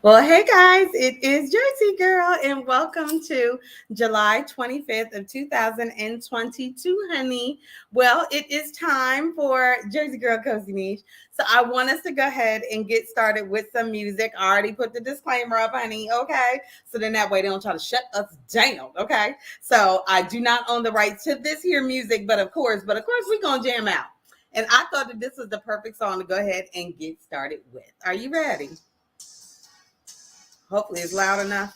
Well, hey guys, it is Jersey Girl, and welcome to July 25th of 2022, honey. Well, it is time for Jersey Girl Cozy Niche. So I want us to go ahead and get started with some music. I already put the disclaimer up, honey, okay? So then that way they don't try to shut us down, okay? So I do not own the rights to this here music, but of course, we're going to jam out. And I thought that this was the perfect song to go ahead and get started with. Are you ready? Hopefully it's loud enough.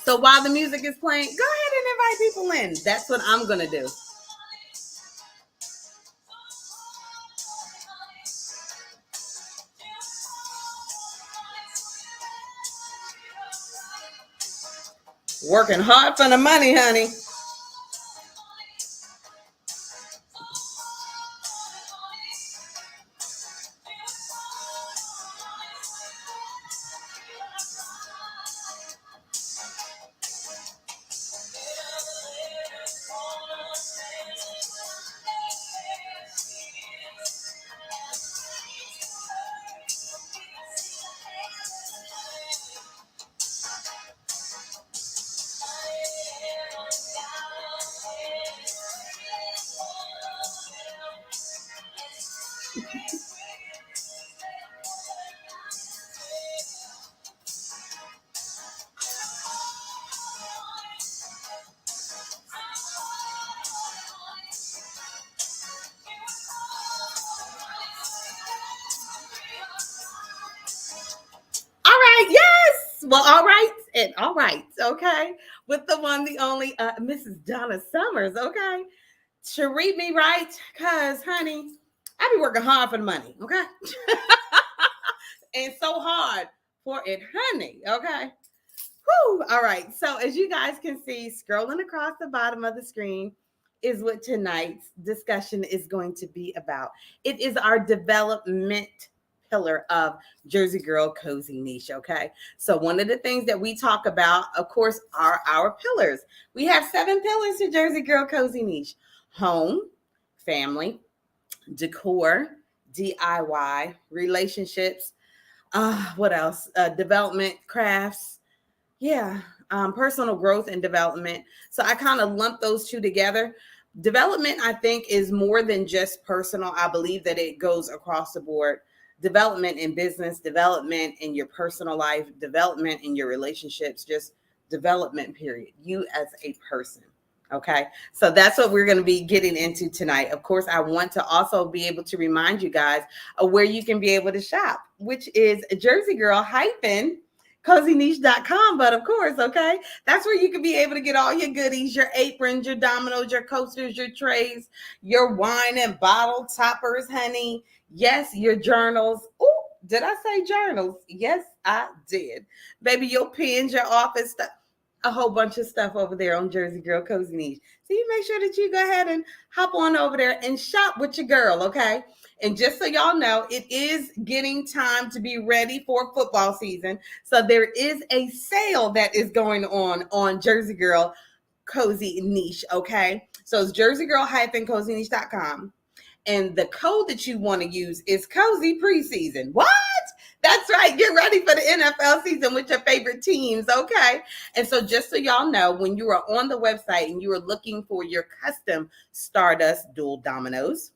So while the music is playing, go ahead and invite people in. That's what I'm going to do. Working hard for the money, honey. All right, yes. Well, all right, and all right, okay. With the one, the only Mrs. Donna Summers, okay. Treat me right, cause honey, I be working hard for the money, okay, and so hard for it, honey, okay. Whew. All right. So as you guys can see, scrolling across the bottom of the screen is what tonight's discussion is going to be about. It is our development pillar of Jersey Girl Cozy Niche. Okay. So one of the things that we talk about, of course, are our pillars. We have 7 pillars to Jersey Girl Cozy Niche: home, family, decor, DIY, relationships. What else? Development, crafts, yeah, personal growth and development. So I kind of lump those two together. Development, I think, is more than just personal. I believe that it goes across the board. Development in business, development in your personal life, development in your relationships, just development, period. You as a person. Okay. So that's what we're going to be getting into tonight. Of course, I want to also be able to remind you guys of where you can be able to shop, which is Jersey Girl hyphen cozyniche.com. But of course, okay, that's where you can be able to get all your goodies, your aprons, your dominoes, your coasters, your trays, your wine and bottle toppers, honey. Yes, your journals. Oh, did I say journals? Yes, I did. Baby, your pens, your office stuff, a whole bunch of stuff over there on Jersey Girl Cozy Niche. So you make sure that you go ahead and hop on over there and shop with your girl, okay? And just so y'all know, it is getting time to be ready for football season. So there is a sale that is going on Jersey Girl Cozy Niche, okay? So it's jerseygirl-cozyniche.com. And the code that you want to use is Cozy Preseason. What? That's right. Get ready for the NFL season with your favorite teams, okay? And so just so y'all know, when you are on the website and you are looking for your custom Stardust dual dominoes,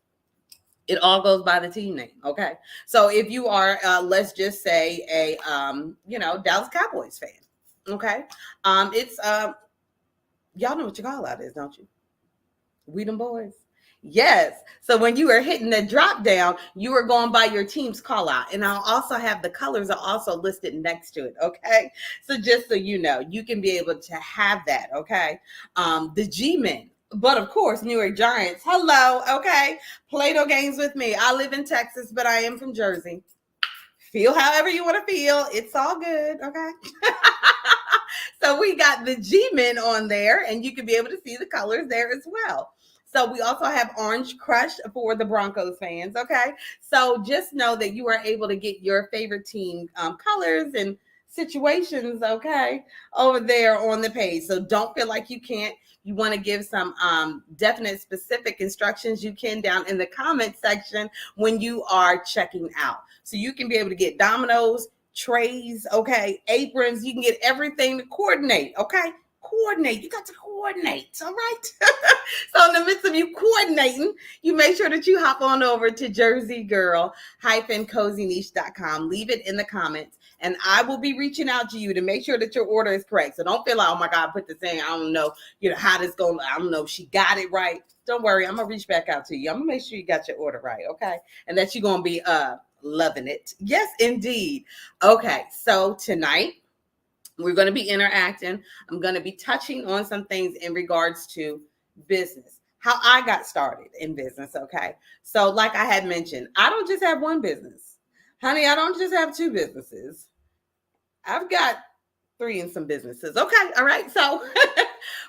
it all goes by the team name, okay? So if you are, let's just say a, Dallas Cowboys fan, okay? It's, y'all know what your call out is, don't you? We them boys. Yes. So when you are hitting the drop down, you are going by your team's call out. And I'll also have the colors are also listed next to it. Okay. So just so you know, you can be able to have that. Okay. The G-Men. But of course, New York Giants. Hello. Okay. Play-Doh games with me. I live in Texas, but I am from Jersey. Feel however you want to feel. It's all good. Okay. So we got the G-Men on there, and you can be able to see the colors there as well. So we also have Orange Crush for the Broncos fans, okay? So just know that you are able to get your favorite team colors and situations, okay, over there on the page. So don't feel like you can't. You want to give some definite specific instructions, you can down in the comment section when you are checking out. So you can be able to get dominoes, trays, okay, aprons. You can get everything to coordinate, okay? Coordinate. You got to coordinate, all right? So in the midst of you coordinating, you make sure that you hop on over to jersey-girl-cozyniche.com. Leave it in the comments, and I will be reaching out to you to make sure that your order is correct. So don't feel like, oh my God, put this in. I don't know, how this going. I don't know if she got it right. Don't worry, I'm gonna reach back out to you. I'm gonna make sure you got your order right, okay? And that you're gonna be loving it. Yes, indeed. Okay, so tonight we're going to be interacting. I'm going to be touching on some things in regards to business, how I got started in business. Okay. So, like I had mentioned, I don't just have one business, honey. I don't just have two businesses. I've got three and some businesses. Okay. All right. So,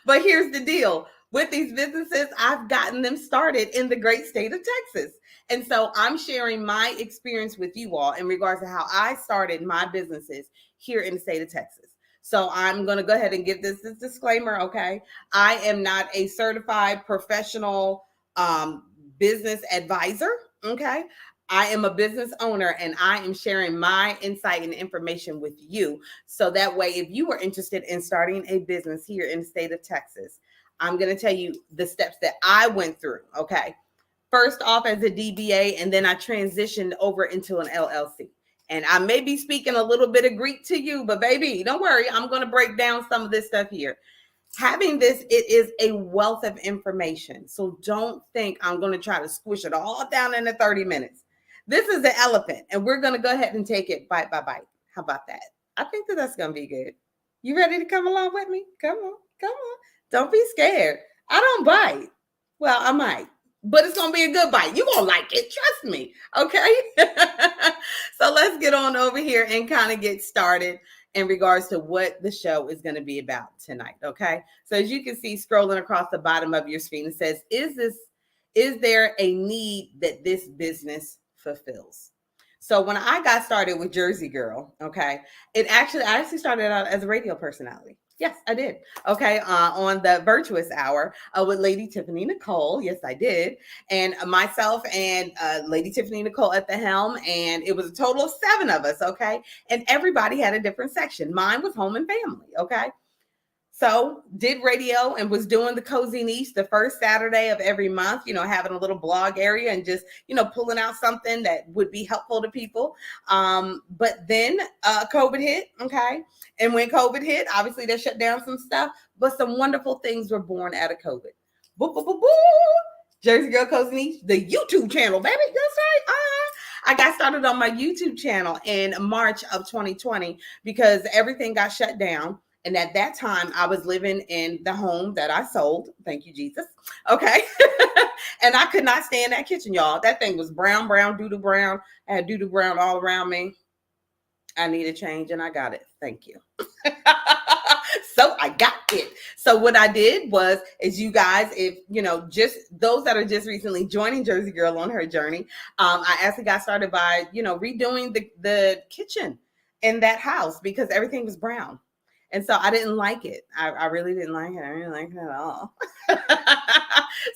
but here's the deal with these businesses, I've gotten them started in the great state of Texas. And so I'm sharing my experience with you all in regards to how I started my businesses here in the state of Texas. So I'm going to go ahead and give this disclaimer, okay? I am not a certified professional business advisor, okay? I am a business owner, and I am sharing my insight and information with you. So that way, if you are interested in starting a business here in the state of Texas, I'm going to tell you the steps that I went through, okay? First off as a DBA, and then I transitioned over into an LLC. And I may be speaking a little bit of Greek to you, but baby, don't worry. I'm going to break down some of this stuff here. Having this, it is a wealth of information. So don't think I'm going to try to squish it all down into 30 minutes. This is the elephant, and we're going to go ahead and take it bite by bite. How about that? I think that that's going to be good. You ready to come along with me? Come on, come on. Don't be scared. I don't bite. Well, I might, but it's going to be a good bite. You're going to like it. Trust me. Okay. So let's get on over here and kind of get started in regards to what the show is going to be about tonight. Okay. So as you can see, scrolling across the bottom of your screen, it says, is there a need that this business fulfills? So when I got started with Jersey Girl, okay, I actually started out as a radio personality. Yes, I did. Okay, on the Virtuous Hour with Lady Tiffany Nicole. Yes, I did. And myself and Lady Tiffany Nicole at the helm. And it was a total of 7 of us, okay? And everybody had a different section. Mine was home and family, okay? So did radio and was doing the Cozy Niche the first Saturday of every month, having a little blog area and just, pulling out something that would be helpful to people. But then COVID hit, okay? And when COVID hit, obviously they shut down some stuff, but some wonderful things were born out of COVID. Boo, boo, boo, boo. Jersey Girl Cozy Niche, the YouTube channel, baby. That's right. I got started on my YouTube channel in March of 2020 because everything got shut down. And at that time, I was living in the home that I sold. Thank you, Jesus. Okay. And I could not stay in that kitchen, y'all. That thing was brown, doo-doo brown. I had doo-doo brown all around me. I need a change, and I got it. Thank you. So I got it. So what I did was, is you guys, if, just those that are just recently joining Jersey Girl on her journey, I actually got started by, redoing the kitchen in that house because everything was brown. And so I didn't like it. I really didn't like it. I didn't like it at all.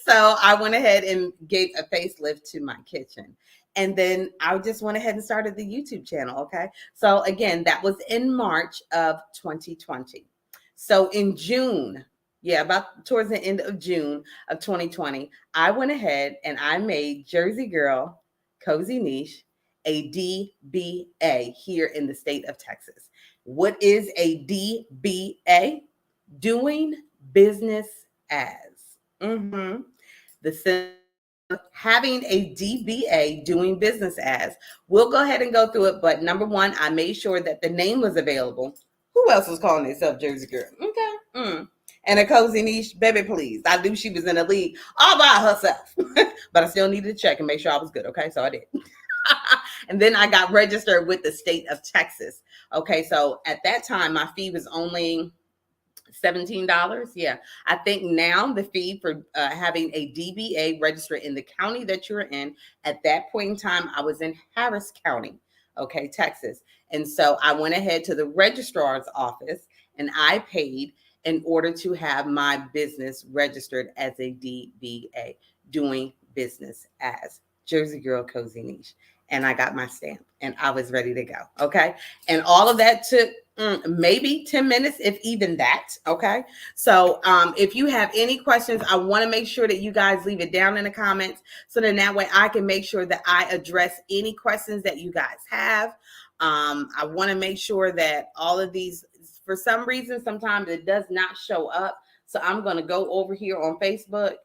So I went ahead and gave a facelift to my kitchen. And then I just went ahead and started the YouTube channel. Okay. So again, that was in March of 2020. So in June, about towards the end of June of 2020, I went ahead and I made Jersey Girl Cozy Niche a DBA here in the state of Texas. What is a DBA? Doing business as. Having a DBA, doing business as. We'll go ahead and go through it, but number one, I made sure that the name was available. Who else was calling themselves Jersey Girl? Okay. And a Cozy Niche, baby, please. I knew she was in a league all by herself, but I still needed to check and make sure I was good. Okay, so I did. And then I got registered with the state of Texas. Okay, so at that time, my fee was only $17. Yeah, I think now the fee for having a DBA registered in the county that you're in, at that point in time, I was in Harris County. okay, Texas. And so I went ahead to the registrar's office and I paid in order to have my business registered as a DBA, doing business as Jersey Girl Cozy Niche. And I got my stamp and I was ready to go. Okay. And all of that took maybe 10 minutes, if even that. Okay. So if you have any questions, I want to make sure that you guys leave it down in the comments. So then that way I can make sure that I address any questions that you guys have. I want to make sure that all of these, for some reason, sometimes it does not show up. So I'm going to go over here on Facebook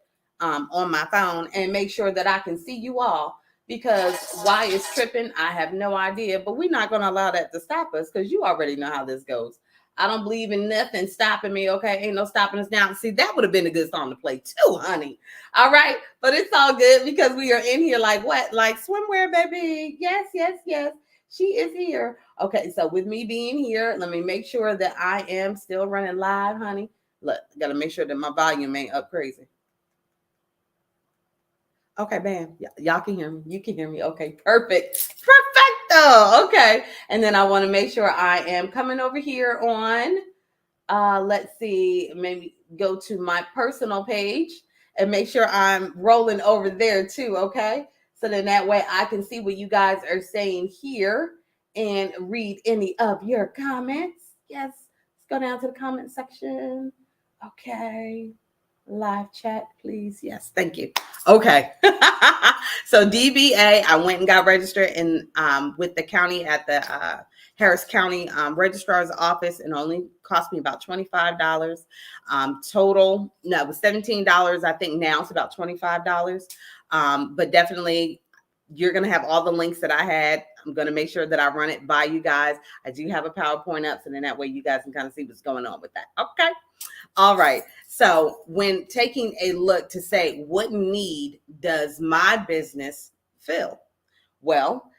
on my phone and make sure that I can see you all, because why it's tripping, I have no idea. But we're not going to allow that to stop us, because you already know how this goes. I don't believe in nothing stopping me, okay? Ain't no stopping us now. See, that would have been a good song to play too, honey. All right? But it's all good because we are in here like what? Like swimwear, baby. Yes, yes, yes. She is here. Okay, so with me being here, let me make sure that I am still running live, honey. Look, got to make sure that my volume ain't up crazy. Okay, bam. Y'all can hear me. You can hear me. Okay, perfect. Perfecto. Okay. And then I want to make sure I am coming over here on, let's see, maybe go to my personal page and make sure I'm rolling over there too. Okay. So then that way I can see what you guys are saying here and read any of your comments. Yes. Let's go down to the comment section. Okay. Live chat, please. Yes, thank you. Okay. So DBA, I went and got registered in with the county at the Harris County registrar's office, and only cost me about $25. Total, no, it was $17. I think now it's about $25. But definitely, you're going to have all the links that I had. I'm going to make sure that I run it by you guys. I do have a PowerPoint up, so then that way you guys can kind of see what's going on with that. Okay. All right. So when taking a look to say, what need does my business fill? Well,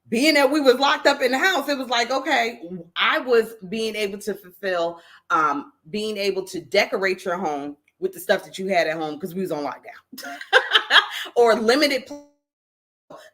being that we was locked up in the house, it was like, okay, I was being able to fulfill, being able to decorate your home with the stuff that you had at home because we was on lockdown or limited.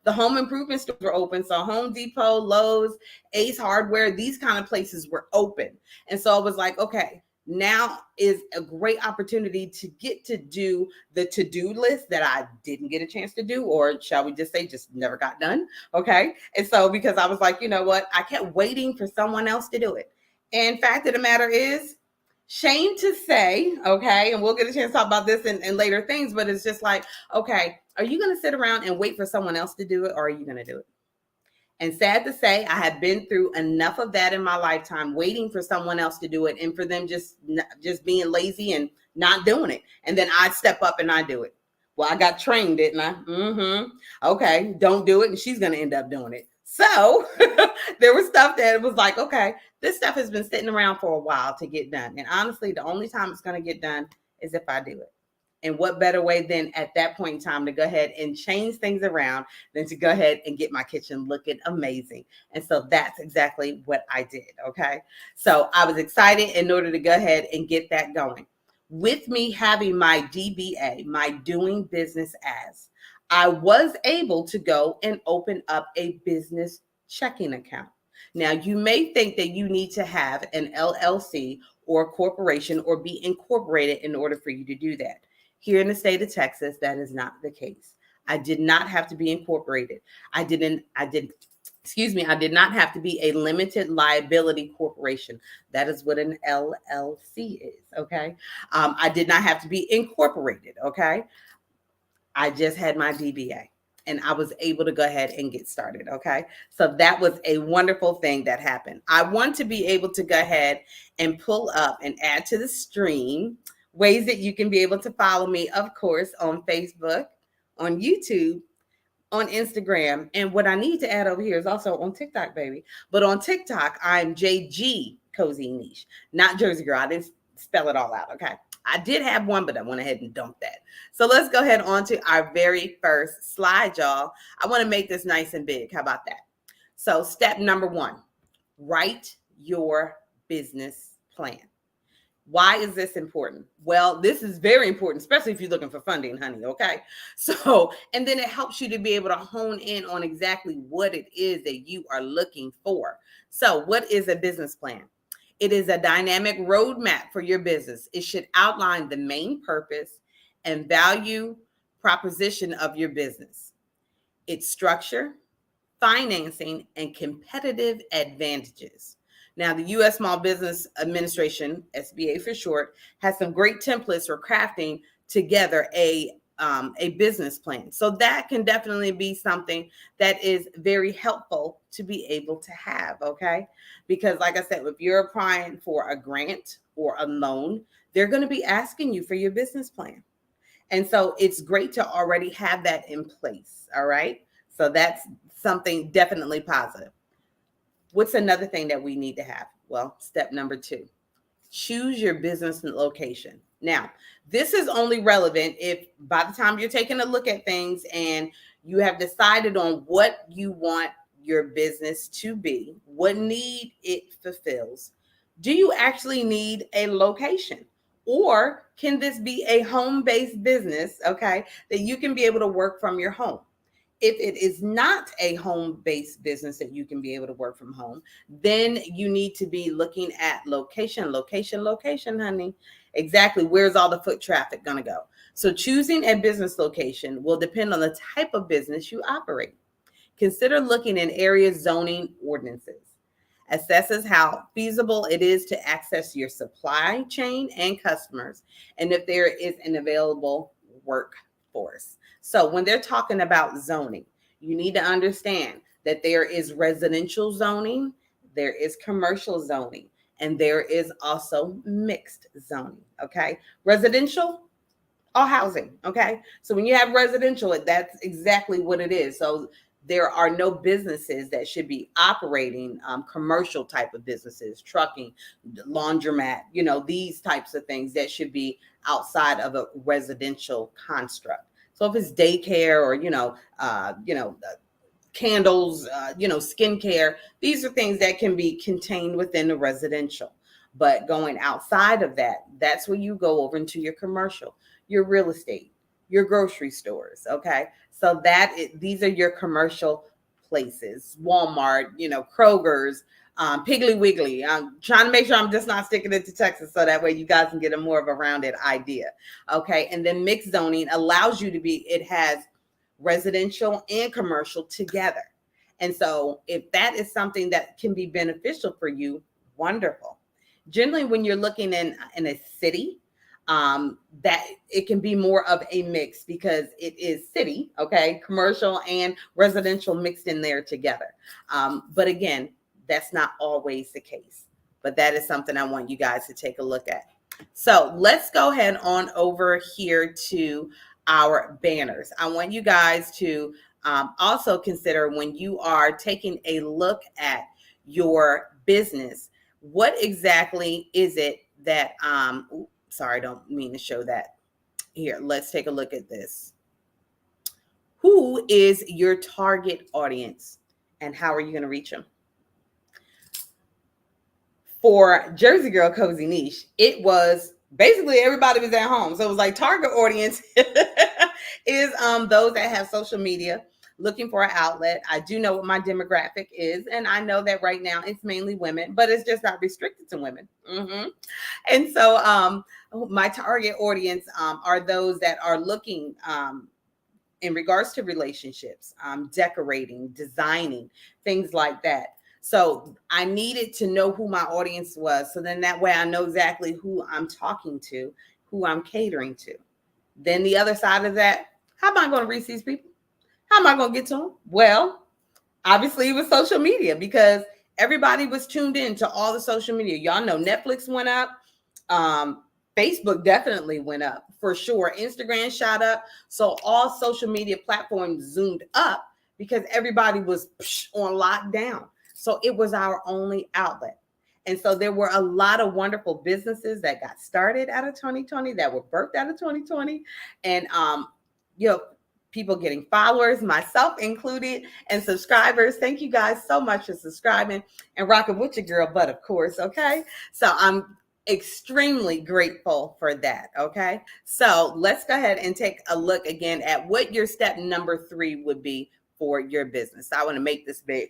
The home improvement stores were open. So Home Depot, Lowe's, Ace Hardware, these kind of places were open. And so I was like, okay, now is a great opportunity to get to do the to-do list that I didn't get a chance to do, or shall we just say just never got done. Okay. And so because I was like, you know what, I kept waiting for someone else to do it. And fact of the matter is, shame to say, okay, and we'll get a chance to talk about this in later things, but it's just like, okay, are you going to sit around and wait for someone else to do it, or are you going to do it? And sad to say, I have been through enough of that in my lifetime, waiting for someone else to do it, and for them just being lazy and not doing it. And then I step up and I do it. Well, I got trained, didn't I? Okay, don't do it, and she's going to end up doing it. So there was stuff that was like, okay, this stuff has been sitting around for a while to get done. And honestly, the only time it's going to get done is if I do it. And what better way than at that point in time to go ahead and change things around than to go ahead and get my kitchen looking amazing. And so that's exactly what I did. Okay. So I was excited in order to go ahead and get that going. With me having my DBA, my doing business as, I was able to go and open up a business checking account. Now, you may think that you need to have an LLC or corporation or be incorporated in order for you to do that. Here in the state of Texas, that is not the case. I did not have to be incorporated. I did not have to be a limited liability corporation. That is what an LLC is, okay? I did not have to be incorporated, okay? I just had my DBA and I was able to go ahead and get started, okay? So that was a wonderful thing that happened. I want to be able to go ahead and pull up and add to the stream ways that you can be able to follow me, of course, on Facebook, on YouTube, on Instagram. And what I need to add over here is also on TikTok, baby. But on TikTok, I'm JG Cozy Niche, not Jersey Girl. I didn't spell it all out, okay? I did have one, but I went ahead and dumped that. So let's go ahead on to our very first slide, y'all. I want to make this nice and big. How about that? So step number 1, write your business plan. Why is this important? Well, this is very important, especially if you're looking for funding, honey. Okay. So, and then it helps you to be able to hone in on exactly what it is that you are looking for. So, what is a business plan? It is a dynamic roadmap for your business. It should outline the main purpose and value proposition of your business, its structure, financing, and competitive advantages. Now, the U.S. Small Business Administration, SBA for short, has some great templates for crafting together a business plan. So that can definitely be something that is very helpful to be able to have, okay? Because like I said, if you're applying for a grant or a loan, they're going to be asking you for your business plan. And so it's great to already have that in place, all right? So that's something definitely positive. What's another thing that we need to have? Well, step number 2, choose your business location. Now, this is only relevant if by the time you're taking a look at things and you have decided on what you want your business to be, what need it fulfills. Do you actually need a location? Or can this be a home-based business, okay, that you can be able to work from your home? If it is not a home-based business that you can be able to work from home, then you need to be looking at location, honey. Exactly. Where's all the foot traffic going to go? So choosing a business location will depend on the type of business you operate. Consider looking in area zoning ordinances. Assesses how feasible it is to access your supply chain and customers, and if there is an available workforce. So when they're talking about zoning, you need to understand that there is residential zoning, there is commercial zoning, and there is also mixed zoning. Okay. Residential, all housing. Okay. So when you have residential, that's exactly what it is. So there are no businesses that should be operating commercial type of businesses, trucking, laundromat, these types of things that should be outside of a residential construct. So if it's daycare or, candles, skincare, these are things that can be contained within the residential. But going outside of that, that's where you go over into your commercial, your real estate, your grocery stores. Okay. So these are your commercial places, Walmart, Kroger's, Piggly Wiggly. I'm trying to make sure I'm just not sticking it to Texas so that way you guys can get a more of a rounded idea. Okay. And then mixed zoning allows you it has residential and commercial together. And so if that is something that can be beneficial for you, wonderful. Generally, when you're looking in a city, that it can be more of a mix because it is city, okay, commercial and residential mixed in there together. But again, that's not always the case. But that is something I want you guys to take a look at. So let's go ahead on over here to our banners. I want you guys to also consider when you are taking a look at your business, what exactly is it that, sorry, I don't mean to show that here. Let's take a look at this. Who is your target audience and how are you going to reach them? For Jersey Girl Cozy Niche, it was basically everybody was at home. So it was like target audience is those that have social media looking for an outlet. I do know what my demographic is, and I know that right now it's mainly women, but it's just not restricted to women. And so my target audience are those that are looking in regards to relationships, decorating, designing, things like that. So I needed to know who my audience was. So then that way I know exactly who I'm talking to, who I'm catering to. Then the other side of that, how am I going to reach these people? How am I going to get to them? Well, obviously it was social media because everybody was tuned in to all the social media. Y'all know Netflix went up. Facebook definitely went up for sure. Instagram shot up. So all social media platforms zoomed up because everybody was on lockdown. So it was our only outlet. And so there were a lot of wonderful businesses that got started out of 2020, that were birthed out of 2020. And, people getting followers, myself included, and subscribers. Thank you guys so much for subscribing and rocking with your girl butt, of course. Okay. So I'm extremely grateful for that. Okay. So let's go ahead and take a look again at what your step number 3 would be for your business. I want to make this big.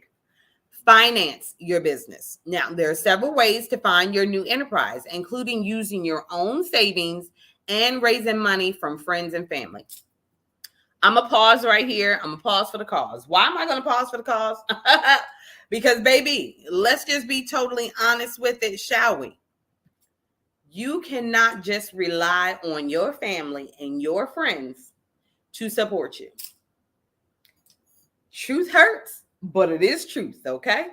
Finance your business. Now, there are several ways to find your new enterprise, including using your own savings and raising money from friends and family. I'm going to pause right here. I'm going to pause for the cause. Why am I going to pause for the cause? Because, baby, let's just be totally honest with it, shall we? You cannot just rely on your family and your friends to support you. Truth hurts, but it is truth, okay?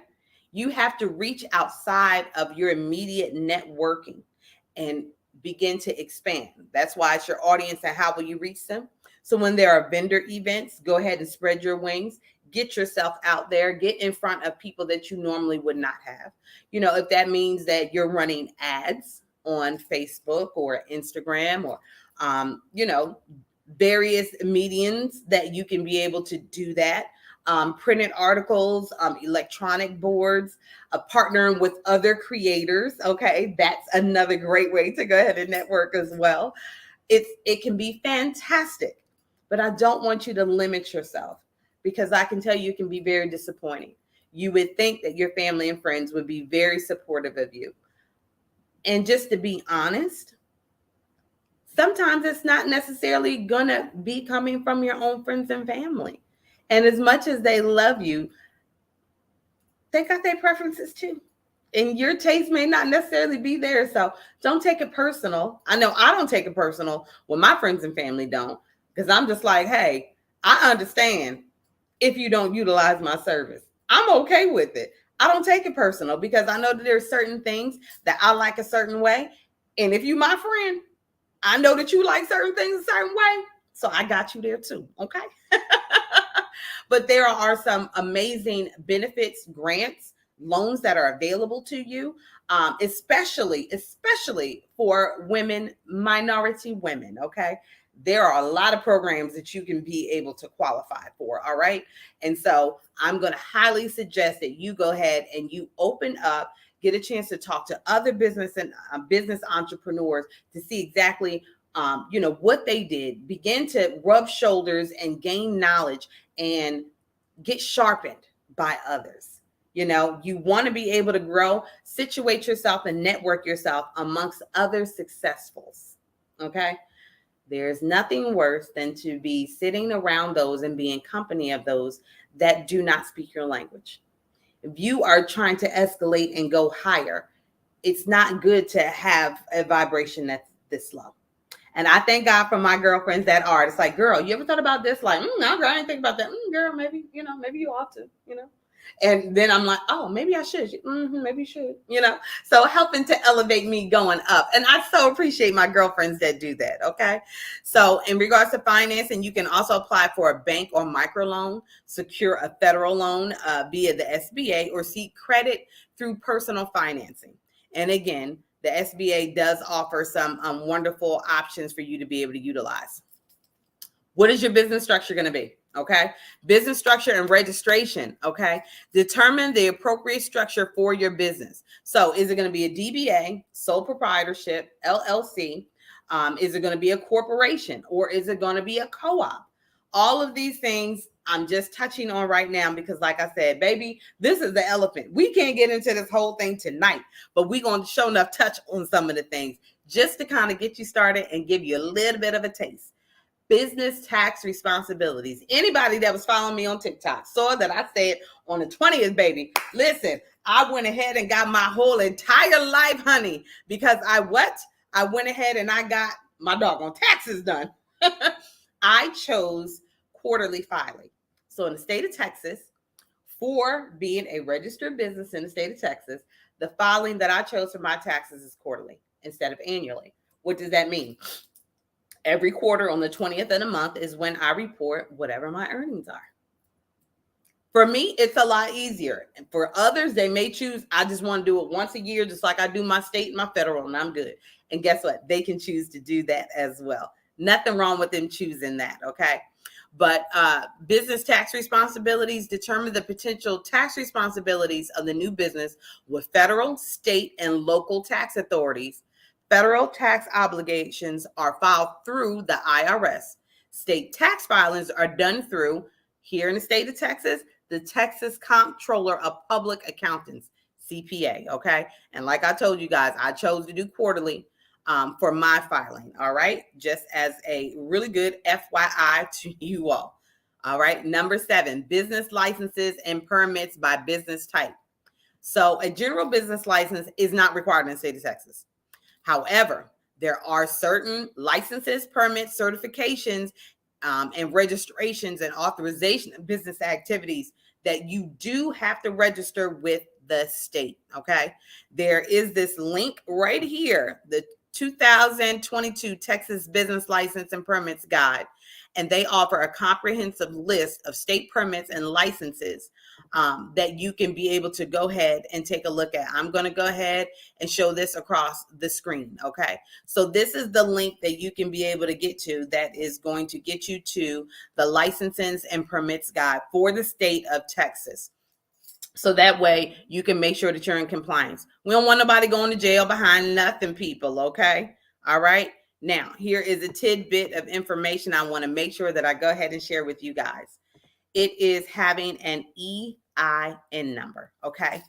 You have to reach outside of your immediate networking and begin to expand. That's why it's your audience and how will you reach them? So when there are vendor events, go ahead and spread your wings. Get yourself out there. Get in front of people that you normally would not have. You know, if that means that you're running ads on Facebook or Instagram or, various mediums that you can be able to do that. Printed articles, electronic boards, partnering with other creators. Okay, that's another great way to go ahead and network as well. It can be fantastic, but I don't want you to limit yourself because I can tell you it can be very disappointing. You would think that your family and friends would be very supportive of you. And just to be honest, sometimes it's not necessarily going to be coming from your own friends and family. And as much as they love you, they got their preferences too. And your taste may not necessarily be there. So don't take it personal. I know I don't take it personal when my friends and family don't, because I'm just like, hey, I understand if you don't utilize my service. I'm okay with it. I don't take it personal because I know that there's certain things that I like a certain way. And if you my friend, I know that you like certain things a certain way. So I got you there too. Okay. But there are some amazing benefits, grants, loans that are available to you, especially for women, minority women. Okay. There are a lot of programs that you can be able to qualify for. All right. And so I'm going to highly suggest that you go ahead and you open up, get a chance to talk to other business and business entrepreneurs to see exactly what they did, begin to rub shoulders and gain knowledge and get sharpened by others. You want to be able to grow, situate yourself and network yourself amongst other successfuls. Okay. There's nothing worse than to be sitting around those and be in company of those that do not speak your language. If you are trying to escalate and go higher, it's not good to have a vibration that's this low. And I thank God for my girlfriends that are. It's like, girl, you ever thought about this? Like, no, girl, I didn't think about that. Girl, maybe you ought to, And then I'm like, oh, maybe I should. Maybe you should, So helping to elevate me going up. And I so appreciate my girlfriends that do that, okay? So in regards to financing, you can also apply for a bank or microloan, secure a federal loan via the SBA, or seek credit through personal financing. And again, the SBA does offer some wonderful options for you to be able to utilize. What is your business structure going to be? Okay. Business structure and registration. Okay. Determine the appropriate structure for your business. So is it going to be a DBA, sole proprietorship, LLC? Is it going to be a corporation, or is it going to be a co-op? All of these things I'm just touching on right now because, like I said, baby, this is the elephant. We can't get into this whole thing tonight, but we're going to show enough touch on some of the things just to kind of get you started and give you a little bit of a taste. Business tax responsibilities. Anybody that was following me on TikTok saw that I said on the 20th, baby, listen, I went ahead and got my whole entire life, honey, because I went ahead and I got my doggone taxes done. I chose quarterly filing. So in the state of Texas, for being a registered business in the state of Texas, the filing that I chose for my taxes is quarterly instead of annually. What does that mean? Every quarter on the 20th of the month is when I report whatever my earnings are. For me, it's a lot easier. And for others, they may choose, I just want to do it once a year, just like I do my state and my federal, and I'm good. And guess what? They can choose to do that as well. Nothing wrong with them choosing that, okay? But business tax responsibilities determine the potential tax responsibilities of the new business with federal, state, and local tax authorities. Federal tax obligations are filed through the IRS. State tax filings are done through, here in the state of Texas, the Texas Comptroller of Public Accountants, CPA, okay? And like I told you guys, I chose to do quarterly for my filing, all right? Just as a really good FYI to you all. All right, number 7, business licenses and permits by business type. So a general business license is not required in the state of Texas. However, there are certain licenses, permits, certifications, and registrations and authorization of business activities that you do have to register with the state, okay? There is this link right here, the 2022 Texas Business License and Permits Guide, and they offer a comprehensive list of state permits and licenses that you can be able to go ahead and take a look at. I'm going to go ahead and show this across the screen, okay? So this is the link that you can be able to get to that is going to get you to the Licenses and Permits Guide for the state of Texas. So that way you can make sure that you're in compliance. We don't want nobody going to jail behind nothing, people, okay? All right. Now, here is a tidbit of information I want to make sure that I go ahead and share with you guys. It is having an EIN number, okay?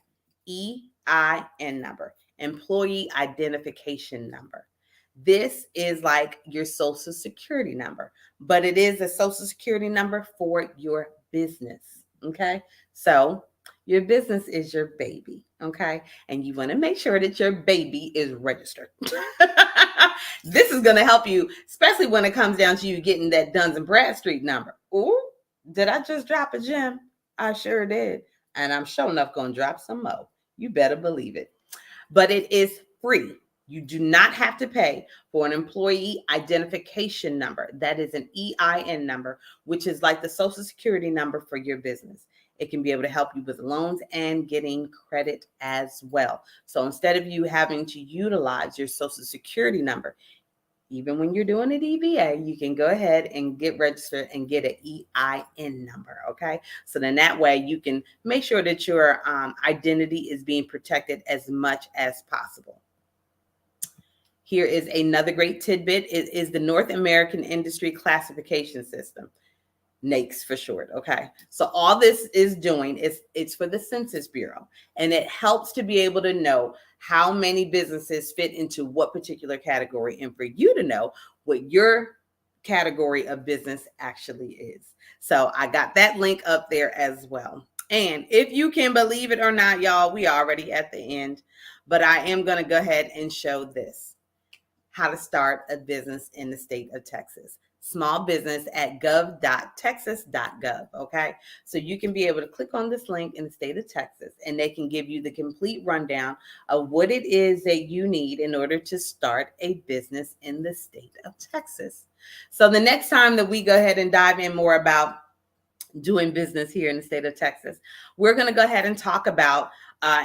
EIN number, Employee Identification Number. This is like your social security number, but it is a social security number for your business, okay? So your business is your baby, okay? And you want to make sure that your baby is registered. This is going to help you, especially when it comes down to you getting that Duns and Bradstreet number. Ooh, did I just drop a gem? I sure did. And I'm sure enough going to drop some more. You better believe it. But it is free. You do not have to pay for an employee identification number. That is an EIN number, which is like the social security number for your business. It can be able to help you with loans and getting credit as well. So instead of you having to utilize your social security number, even when you're doing an EVA, you can go ahead and get registered and get an EIN number, okay? So then that way you can make sure that your identity is being protected as much as possible. Here is another great tidbit. It is the North American Industry Classification System. NAICS for short, okay? So all this is doing is it's for the Census Bureau, and it helps to be able to know how many businesses fit into what particular category and for you to know what your category of business actually is. So I got that link up there as well. And if you can believe it or not, y'all, we are already at the end, but I am going to go ahead and show this, how to start a business in the state of Texas. Small business at gov.texas.gov, okay? So you can be able to click on this link in the state of Texas, and they can give you the complete rundown of what it is that you need in order to start a business in the state of Texas. So the next time that we go ahead and dive in more about doing business here in the state of Texas, we're going to go ahead and talk about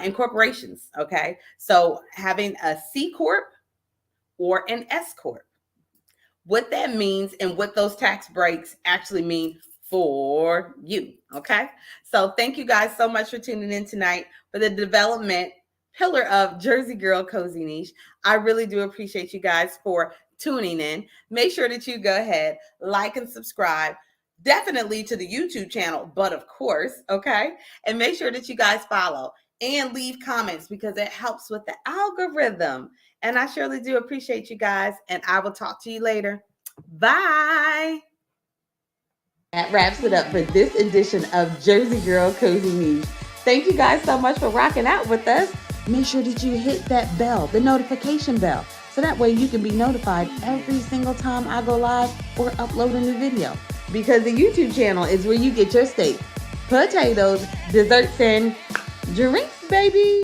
incorporations, okay? So having a C Corp or an S Corp, what that means and what those tax breaks actually mean for you, okay? So thank you guys so much for tuning in tonight for the development pillar of Jersey Girl Cozy Niche. I really do appreciate you guys for tuning in. Make sure that you go ahead, like and subscribe, definitely to the YouTube channel, but of course, okay? And make sure that you guys follow and leave comments because it helps with the algorithm. And I surely do appreciate you guys, and I will talk to you later. Bye. That wraps it up for this edition of Jersey Girl Cozy Niche. Thank you guys so much for rocking out with us. Make sure that you hit that bell, the notification bell, so that way you can be notified every single time I go live or upload a new video. Because the YouTube channel is where you get your steak, potatoes, desserts, and drinks, baby.